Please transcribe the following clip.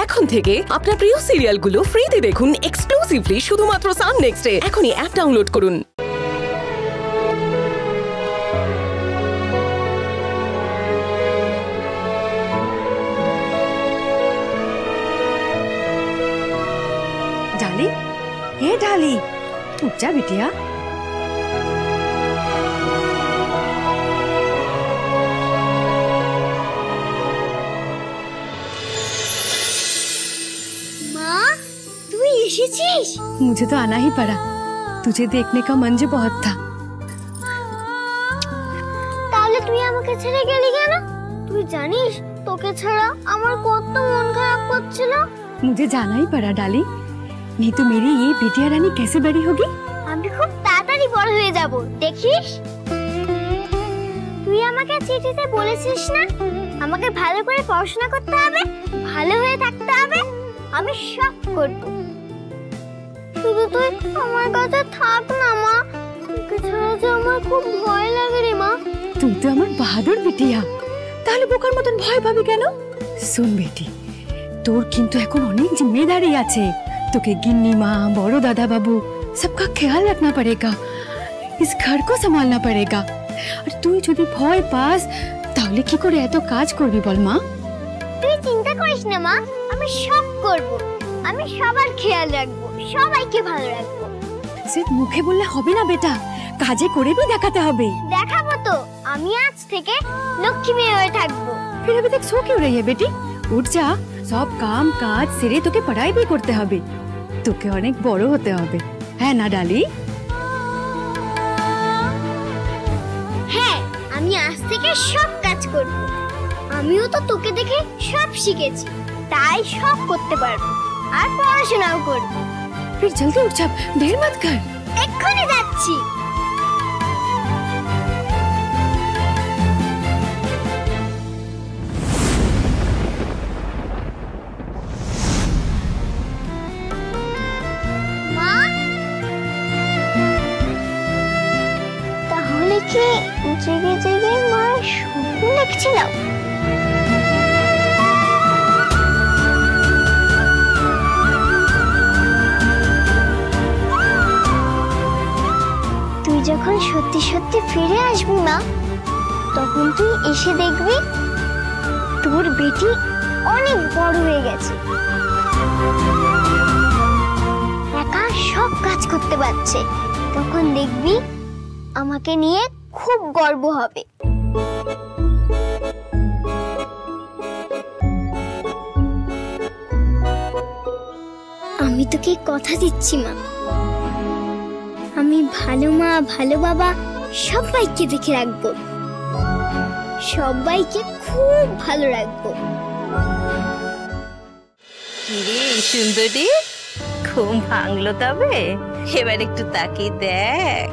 এখন থেকে আপনার প্রিয় সিরিয়ালগুলো ফ্রিতে দেখুন এক্সক্লুসিভলি শুধুমাত্র সান নেক্সটে। এখনই অ্যাপ ডাউনলোড করুন। डाली, हे डाली, उठ जा बिटिया। मुझे तो आना ही पड़ा, तुझे देखने का मन जो बहुत था। তাহলে তুই আমাকে ছেড়ে গেলি কেন? তুই জানিস তোকে ছাড়া আমার কত মন খারাপ করছিল। मुझे जाना ही पड़ा डाली, नहीं तो मेरी ये बिटिया रानी कैसे बड़ी होगी? আমি খুব তাড়াতাড়ি বড় হয়ে যাব, দেখিস। তুই আমাকে চিঠিতে বলেছিস না আমাকে ভালো করে পড়াশোনা করতে হবে, ভালো হয়ে থাকতে হবে। আমি সব করব। শুধু তুই আমার কাছে থাক না মা, তোকে ছাড়া যে আমার খুব ভয় লাগে রে মা। তুই তো আমার বাহাদুর বিটিয়া, তাহলে বোকার মতন ভয় পাবি কেন? শুন বেটি, তোর কিন্তু এখন অনেক जिम्मेदारी আছে। তোকে गिन्नी माँ, बड़ो दादा बाबू सबका ख्याल रखना पड़ेगा, इस घर को संभालना पड़ेगा। और তুই যদি ভয় পাস তাহলে কি করে এত কাজ করবি বল মা? তুই চিন্তা করিস না মা, আমি সব করব। আমি সবার খেয়াল রাখবো, সবাইকে ভালো রাখবো। সির্ফ মুখে বললে হবে না বেটা, কাজে করে भी দেখাতে হবে। দেখাবো তো, আমি আজ থেকে লক্ষ্মী মেয়ে হয়ে থাকবো। फिर अभी तक सो क्यों रही है बेटी? उठ जा, सब काम काज सेरे তোকে पढ़ाई भी করতে হবে, তোকে অনেক বড় হতে হবে, হ্যাঁ না ডালি? হ্যাঁ, আমি আজ থেকে সব কাজ করব। আমিও তো তোকে দেখে সব শিখেছি, তাই সব করতে পারবো আর পড়াশোনাও করব। फिर जल्दी उठ जा, देर मत कर। এক্ষুনি যাচ্ছি। মা, তাহলে কি জেগে জেগে মা স্বপ্ন দেখছিলাম? তুই যখন সত্যি সত্যি ফিরে আসবি মা, তখন তুই এসে দেখবি তোর বেটি অনেক বড় হয়ে গেছে, একা সব কাজ করতে পারছে। তখন দেখবি আমাকে নিয়ে খুব গর্ব হবে। আমি তোকে কথা দিচ্ছি মা, আমি ভালো মা, ভালো বাবা সবাইকে দেখে রাখবো, সবাইকে খুব ভালো রাখবো। কিরে সুন্দরী, ঘুম ভাঙলো তবে? এবার একটু তাকিয়ে দেখ।